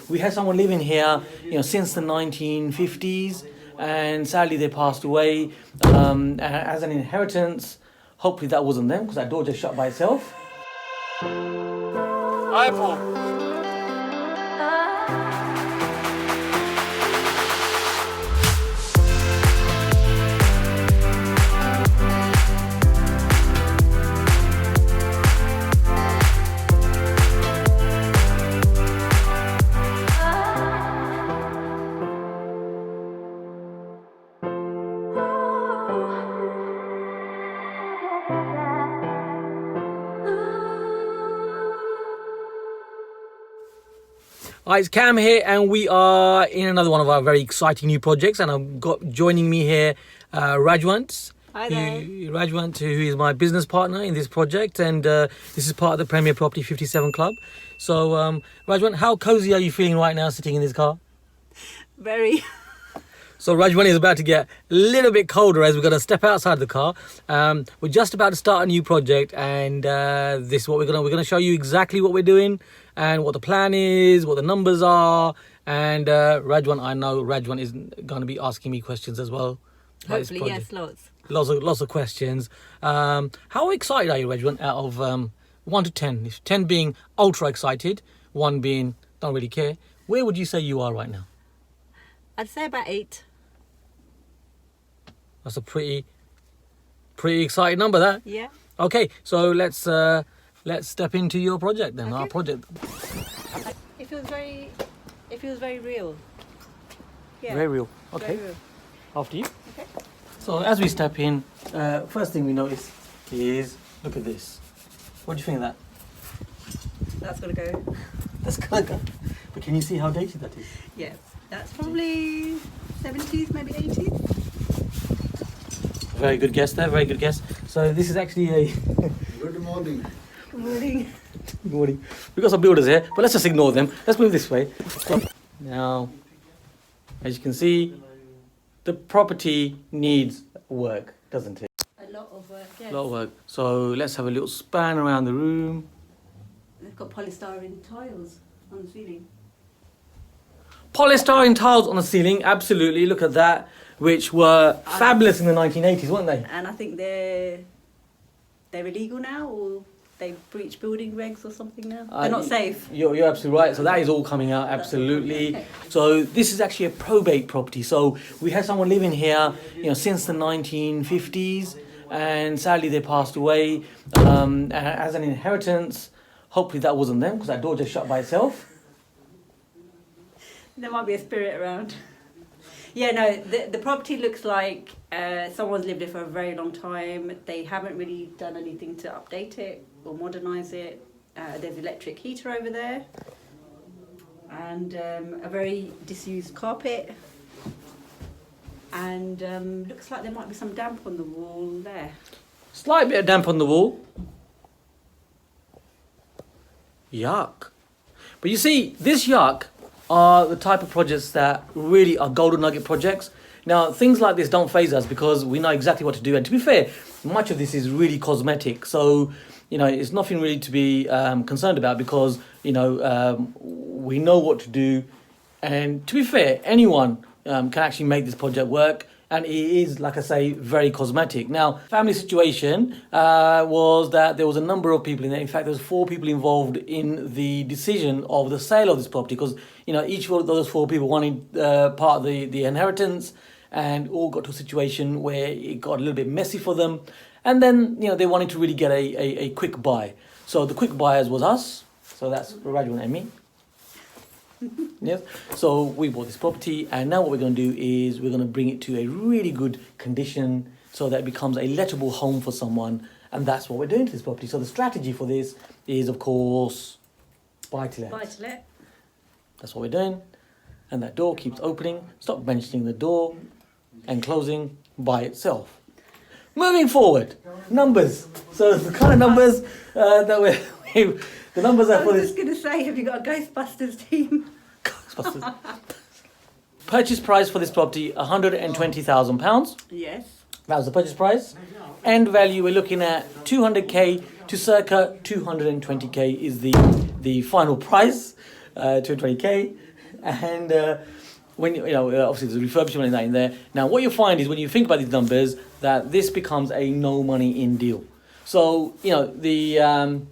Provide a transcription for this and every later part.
we had someone living here, since the 1950s, and sadly they passed away as an inheritance. Hopefully that wasn't them, because that door just shut by itself. Hi, Paul. Hi, it's Cam here, and we are in another one of our very exciting new projects. And I've got joining me here Rajwant. Hi there. Rajwant, who is my business partner in this project, and this is part of the Premier Property 57 Club. So, Rajwant, how cozy are you feeling right now sitting in this car? Very. So Rajwant is about to get a little bit colder as we're going to step outside the car. We're just about to start a new project, and this is what we're going to show you exactly what we're doing and what the plan is, what the numbers are. And Rajwant, I know Rajwant is going to be asking me questions as well. Hopefully, yes, lots. Lots of questions. How excited are you, Rajwant, out of 1 to 10? 10 being ultra excited, 1 being don't really care. Where would you say you are right now? I'd say about 8. That's a pretty exciting number, that. Yeah. Okay, so let's step into your project then. Okay. Our project. It feels very real. Yeah. Very real. Okay. Very real. After you. Okay. So as we step in, first thing we notice is, look at this. What do you think of that? That's gonna go. That's gonna go. But can you see how dated that is? Yes. That's probably 70s, maybe 80s. Very good guess there, very good guess. So this is actually a... Good morning. Good morning. Good morning. We've got some builders here, but let's just ignore them. Let's move this way. Now, as you can see, the property needs work, doesn't it? A lot of work, yes. A lot of work. So let's have a little span around the room. They've got polystyrene tiles on the ceiling. Polystyrene tiles on the ceiling, absolutely. Look at that, which were fabulous in the 1980s, weren't they? And I think they're illegal now, or they breach building regs or something now. They're not safe. You're absolutely right. So that is all coming out, absolutely. Okay. So this is actually a probate property. So we had someone living here, since the 1950s, and sadly they passed away as an inheritance. Hopefully that wasn't them, because that door just shut by itself. There might be a spirit around. Yeah, no, the property looks like someone's lived there for a very long time. They haven't really done anything to update it or modernise it. There's electric heater over there. And a very disused carpet. And looks like there might be some damp on the wall there. Slight bit of damp on the wall. Yuck. But you see, this yuck are the type of projects that really are golden nugget projects. Now, things like this don't faze us because we know exactly what to do. And to be fair, much of this is really cosmetic. So, it's nothing really to be concerned about because, we know what to do. And to be fair, anyone can actually make this project work. And it is, like I say, very cosmetic. Now, family situation was that there was a number of people in there. In fact, there was 4 people involved in the decision of the sale of this property because, each of those 4 people wanted part of the inheritance and all got to a situation where it got a little bit messy for them. And then, they wanted to really get a quick buy. So the quick buyers was us. So that's Rajwant and me. Yes. So we bought this property, and now what we're going to do is we're going to bring it to a really good condition so that it becomes a lettable home for someone, and that's what we're doing to this property. So the strategy for this is, of course, buy to let. Buy to let. That's what we're doing, and that door keeps opening. Stop mentioning the door and closing by itself. Moving forward, numbers. So the kind of numbers that we're the numbers are for this. I was just going to say, have you got a Ghostbusters team? Ghostbusters. Purchase price for this property, £120,000. Yes. That was the purchase price. End value, we're looking at 200k to circa 220k is the final price. 220k. And when obviously there's refurbishment and that in there. Now, what you'll find is when you think about these numbers, that this becomes a no money in deal. So the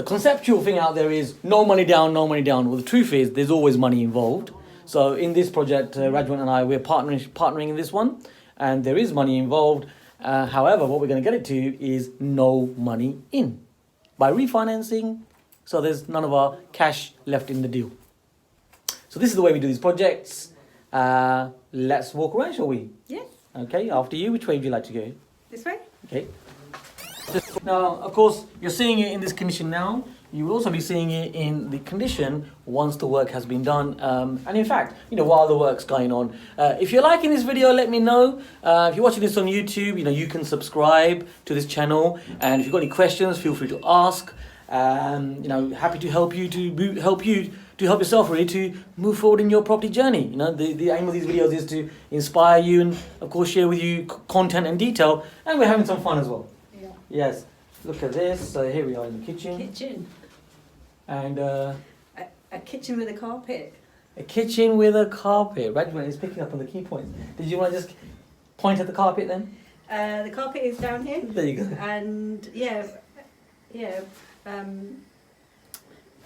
conceptual thing out there is no money down, no money down. Well, the truth is there's always money involved. So in this project, Rajwant and I, we're partnering in this one, and there is money involved. However, what we're going to get it to is no money in by refinancing. So there's none of our cash left in the deal. So this is the way we do these projects. Let's walk around, shall we? Yes. Okay, after you, which way would you like to go? This way? Okay. Now, of course, you're seeing it in this condition now. You will also be seeing it in the condition once the work has been done. And in fact, while the work's going on. If you're liking this video, let me know. If you're watching this on YouTube, you can subscribe to this channel. And if you've got any questions, feel free to ask. Happy to help you to help yourself really to move forward in your property journey. The aim of these videos is to inspire you and, of course, share with you content and detail. And we're having some fun as well. Yeah. Yes. Look at this. So here we are in the kitchen. And a kitchen with a carpet. A kitchen with a carpet. Rajwant is picking up on the key points. Did you want to just point at the carpet then? The carpet is down here. There you go. And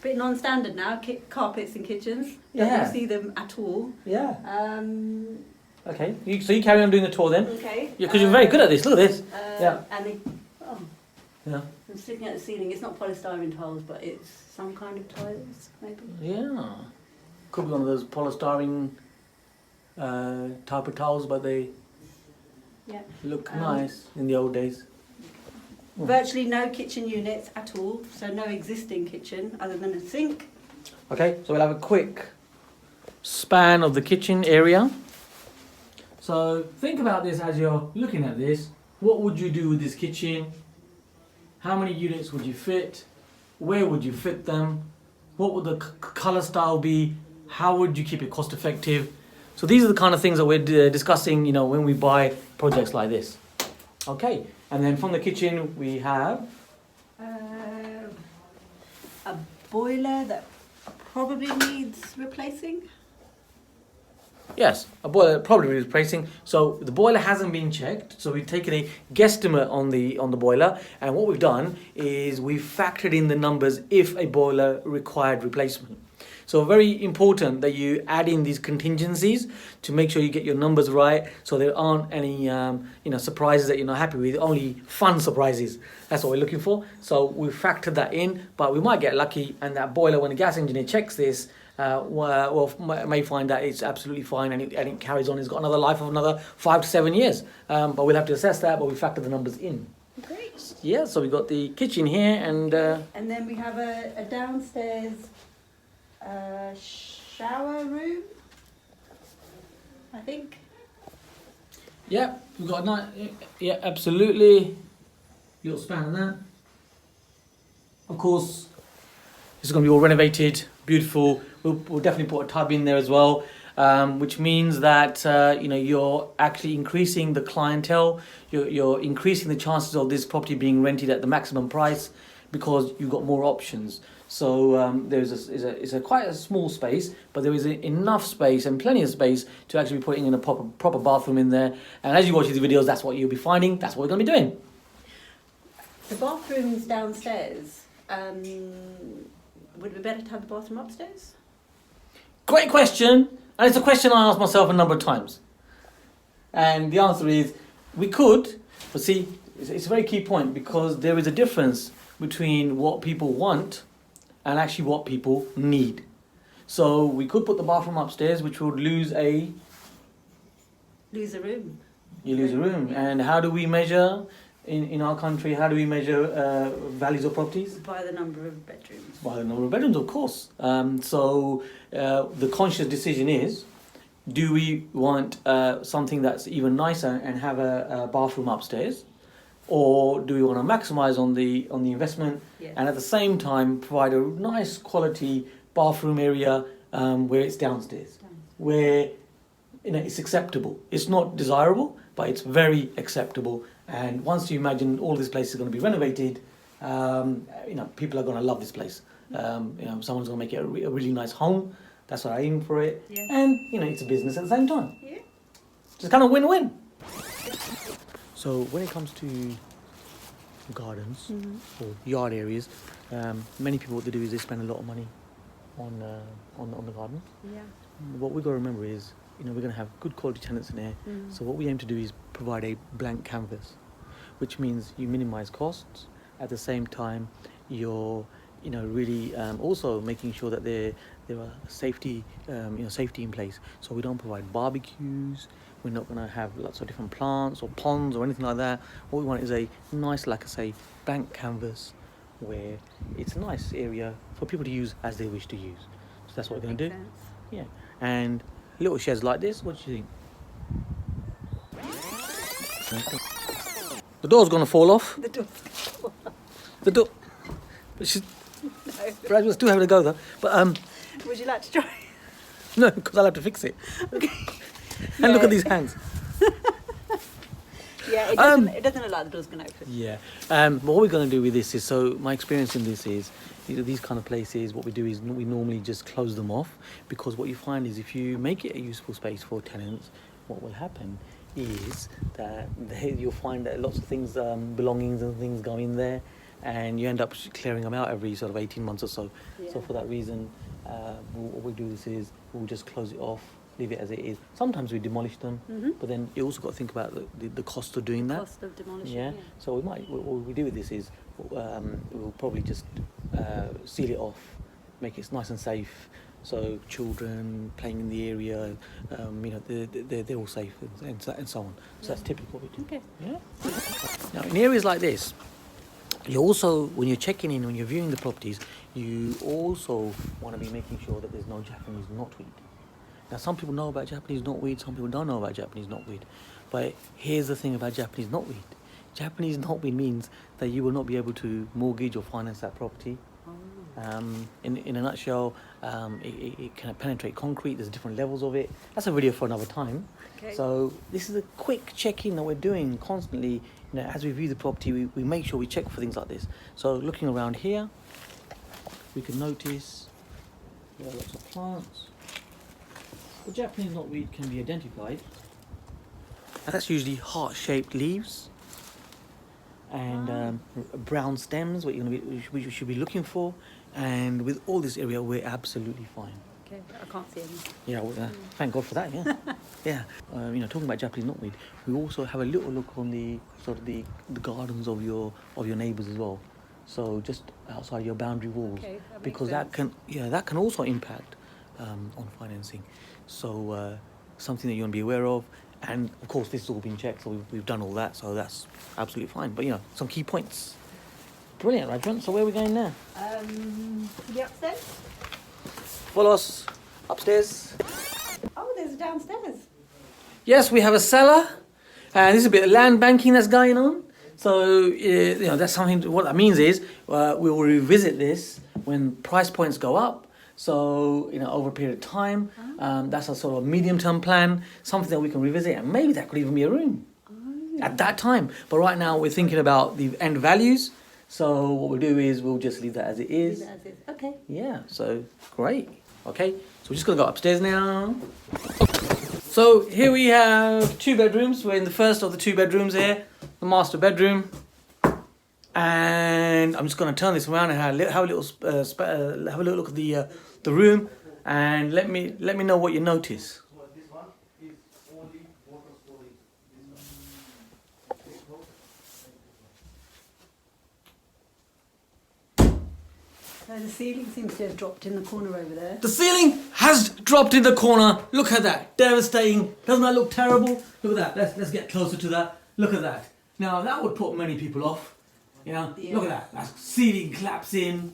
bit non-standard now. Carpets in kitchens. Yeah. Don't see them at all. Yeah. Okay. So you carry on doing the tour then. Okay. Yeah, because you're very good at this. Look at this. Yeah. Yeah. I'm sitting at the ceiling. It's not polystyrene tiles, but it's some kind of tiles, maybe. Yeah. Could be one of those polystyrene type of tiles, but they look nice in the old days. Virtually no kitchen units at all, so no existing kitchen other than a sink. Okay, so we'll have a quick span of the kitchen area. So think about this as you're looking at this. What would you do with this kitchen? How many units would you fit? Where would you fit them? What would the colour style be? How would you keep it cost effective? So these are the kind of things that we're discussing, when we buy projects like this. Okay, and then from the kitchen we have a boiler that probably needs replacing. Yes, a boiler probably needs replacing. So the boiler hasn't been checked. So we've taken a guesstimate on the boiler, and what we've done is we've factored in the numbers if a boiler required replacement. So very important that you add in these contingencies to make sure you get your numbers right, so there aren't any surprises that you're not happy with. Only fun surprises. That's what we're looking for. So we've factored that in, but we might get lucky, and that boiler, when the gas engineer checks this, may find that it's absolutely fine and it carries on. It's got another life of another 5 to 7 years. But we'll have to assess that, but we factor the numbers in. Great. Yeah, so we've got the kitchen here and then we have a downstairs shower room, I think. yeah, we've got a nice, yeah, absolutely. Little span on that. Of course, this is going to be all renovated, beautiful. We'll definitely put a tub in there as well, which means that you're actually increasing the clientele. You're increasing the chances of this property being rented at the maximum price because you've got more options. So it's quite a small space, but there is enough space and plenty of space to actually be putting in a proper bathroom in there. And as you watch these videos, that's what you'll be finding. That's what we're going to be doing. The bathrooms downstairs. Would it be better to have the bathroom upstairs? Great question, and it's a question I asked myself a number of times. And the answer is, we could, but see, it's a very key point because there is a difference between what people want and actually what people need. So we could put the bathroom upstairs, which would lose a room. You lose a room. And how do we measure in our country? How do we measure values of properties? By the number of bedrooms. By the number of bedrooms, of course. So the conscious decision is, do we want something that's even nicer and have a bathroom upstairs? Or do we want to maximise on the investment and at the same time provide a nice quality bathroom area where it's downstairs, where it's acceptable. It's not desirable, but it's very acceptable. And once you imagine all this place is going to be renovated, people are going to love this place. Someone's going to make it a really nice home That's what I aim for it. Yeah. And, it's a business at the same time. Yeah. Just kind of win-win. So when it comes to gardens or yard areas, many people, what they do is they spend a lot of money on the garden. Yeah. What we've got to remember is, we're going to have good quality tenants in there. So what we aim to do is provide a blank canvas, which means you minimize costs. At the same time, you're, really also making sure that there are safety in place. So we don't provide barbecues. We're not going to have lots of different plants or ponds or anything like that. What we want is a nice, like I say, blank canvas where it's a nice area for people to use as they wish to use. So that's what we're going to do. Makes sense. Yeah. And little sheds like this, what do you think? The door's going to fall off. The door. The door. Brad was still having a go though. But Would you like to try? no, because I'll have to fix it. Okay. And look at these hands. Yeah, it doesn't look like the door's going to open. Yeah. But what we're going to do with this is, so my experience in this is, these kind of places, what we do is we normally just close them off, because what you find is if you make it a useful space for tenants, what will happen is that you'll find that lots of things, belongings and things go in there, and you end up clearing them out every sort of 18 months or so. Yeah. So for that reason, what we do is we'll just close it off, leave it as it is. Sometimes we demolish them, but then you also got to think about the cost of doing that. Cost of demolition. Yeah. So what we do with this is we'll probably just seal it off, make it nice and safe, so children playing in the area, they're all safe and so on. So that's typically what we do. Okay. Yeah. Now in areas like this, you also, when you're checking in, when you're viewing the properties, you also want to be making sure that there's no Japanese knotweed. Now, some people know about Japanese knotweed, some people don't know about Japanese knotweed. But here's the thing about Japanese knotweed. Japanese knotweed means that you will not be able to mortgage or finance that property. In a nutshell, it can penetrate concrete. There's different levels of it. That's a video for another time. Okay. So this is a quick check-in that we're doing constantly. As we view the property, we make sure we check for things like this. So looking around here, we can notice there are lots of plants. The Japanese knotweed can be identified. And that's usually heart-shaped leaves and brown stems, what you should be looking for. And with all this area, we're absolutely fine. Okay, I can't see any. Yeah, well, thank God for that. Yeah, yeah. Talking about Japanese knotweed, we also have a little look on the sort of the gardens of your neighbours as well. So just outside your boundary walls, Okay, that because makes that can also impact on financing. So something that you want to be aware of. And of course, this has all been checked, so we've done all that, so that's absolutely fine. But some key points. Brilliant, Rajwant. So where are we going now? The upstairs? Follow us upstairs. Oh, there's a downstairs. Yes, we have a cellar, and there's a bit of land banking that's going on. So that's something. What that means is we will revisit this when price points go up. So over a period of time, that's a sort of medium-term plan, something that we can revisit, and maybe that could even be a room at that time. But right now, we're thinking about the end values. So what we'll do is we'll just leave that as it is. Leave it as is. Okay. Yeah. So great. Okay. So we're just gonna go upstairs now. So here we have 2 bedrooms. We're in the first of the 2 bedrooms here, the master bedroom. And I'm just going to turn this around and have a little look at the room, and let me know what you notice. So the ceiling seems to have dropped in the corner over there. The ceiling has dropped in the corner. Look at that, devastating. Doesn't that look terrible? Look at that. Let's get closer to that. Look at that. Now that would put many people off. Yeah. Look at that. That's ceiling collapsing.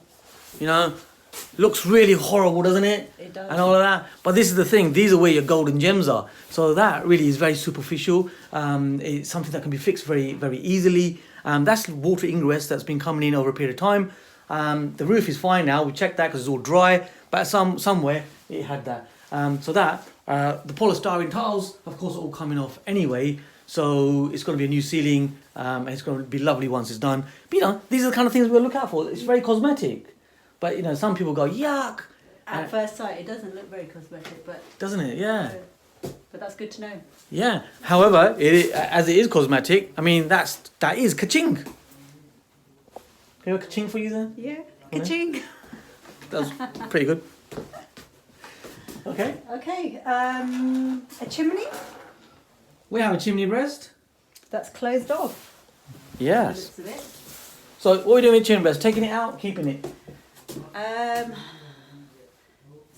Looks really horrible, doesn't it? It does. And all of that. But this is the thing. These are where your golden gems are. So that really is very superficial. It's something that can be fixed very, very easily. That's water ingress that's been coming in over a period of time. The roof is fine now. We checked that because it's all dry. But somewhere it had that. The polystyrene tiles, of course, are all coming off anyway. So it's going to be a new ceiling, and it's going to be lovely once it's done. But these are the kind of things we'll look out for. It's very cosmetic. But some people go, yuck, At first sight, it doesn't look very cosmetic, but Doesn't it? Yeah. but that's good to know. Yeah. However, as it is cosmetic, I mean that is ka-ching. Can you ka-ching for you then? Yeah, ka-ching. That was pretty good. Okay. Okay, a chimney We have a chimney breast. that's closed off. Yes. By the looks of it. So what are we doing with chimney breast? Taking it out, keeping it.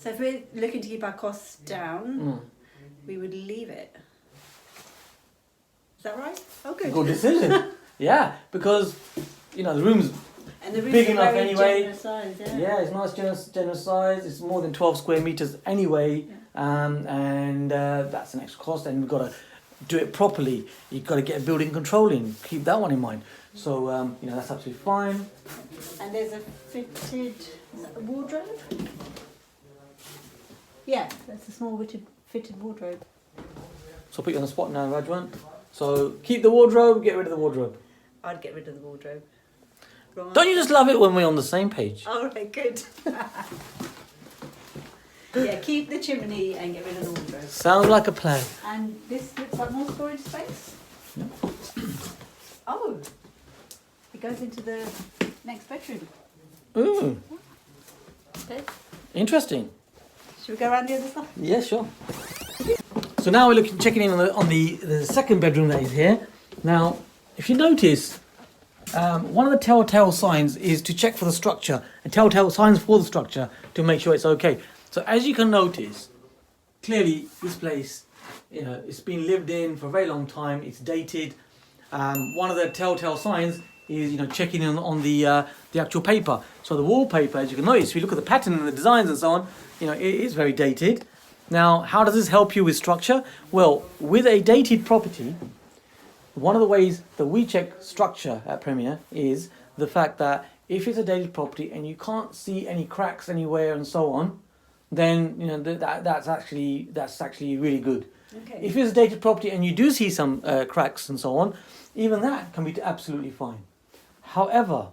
So if we're looking to keep our costs down, we would leave it. Is that right? Oh, good. Good decision. Yeah, because the room's And the room's big a enough very anyway. generous size, yeah. Yeah, it's nice, generous size. It's more than 12 square meters anyway, and that's an extra cost. And we've got to do it properly. You've got to get a building control in. Keep that one in mind. So that's absolutely fine. And there's a fitted wardrobe. Yeah, that's a small fitted wardrobe. So I'll put you on the spot now, Rajwant. So keep the wardrobe, get rid of the wardrobe. I'd get rid of the wardrobe. Right. Don't you just love it when we're on the same page? All right, good. Yeah, keep the chimney and get rid of the wardrobe. Sounds like a plan. And this looks like more storage space. Yeah. Oh, it goes into the next bedroom. Ooh, Okay. interesting. Should we go around the other side? Yeah, sure. So now we're checking in on the second bedroom that is here. Now, if you notice, one of the telltale signs is to check for the structure, and telltale signs for the structure to make sure it's okay. So as you can notice, clearly this place, it's been lived in for a very long time. It's dated. One of the telltale signs is checking in on the actual paper. So the wallpaper, as you can notice, if you look at the pattern and the designs and so on, it is very dated. Now, how does this help you with structure? Well, with a dated property, one of the ways that we check structure at Premier is the fact that if it's a dated property and you can't see any cracks anywhere and so on, then that's actually really good. Okay. If it's a dated property and you do see some cracks and so on, even that can be absolutely fine. However,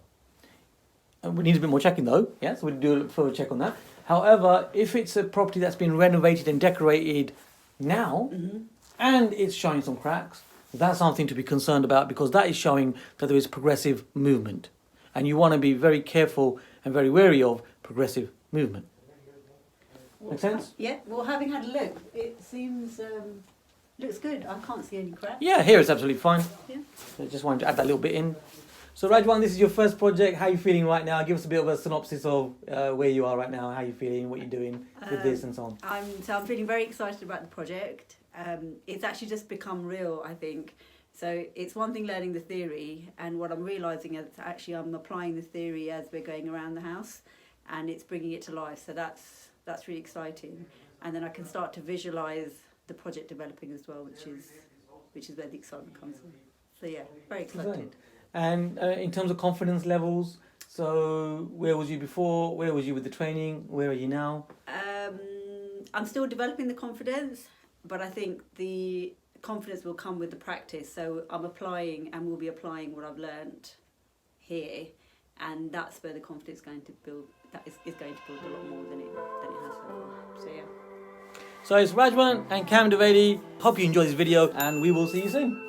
we need a bit more checking though. Yeah, so we'll do a further check on that. However, if it's a property that's been renovated and decorated now, and it's showing some cracks, that's something to be concerned about, because that is showing that there is progressive movement. And you want to be very careful and very wary of progressive movement. Make sense? Yeah, well, having had a look, it seems, looks good. I can't see any cracks. Yeah, here it's absolutely fine. Yeah. So just wanted to add that little bit in. So Rajwant, this is your first project. How are you feeling right now? Give us a bit of a synopsis of where you are right now, how you're feeling, what you're doing with this and so on. I'm feeling very excited about the project. It's actually just become real, I think. So it's one thing learning the theory, and what I'm realising is actually I'm applying the theory as we're going around the house, and it's bringing it to life. So that's really exciting. And then I can start to visualise the project developing as well, which is where the excitement comes in. So yeah, very excited. And in terms of confidence levels, so where was you before? Where was you with the training? Where are you now? I'm still developing the confidence, but I think the confidence will come with the practice. So I'm applying and will be applying what I've learnt here, and that's where the confidence is going to build. That is going to build a lot more than it has so far. So yeah. So it's Rajwant and Cam Devedi. Hope you enjoyed this video, and we will see you soon.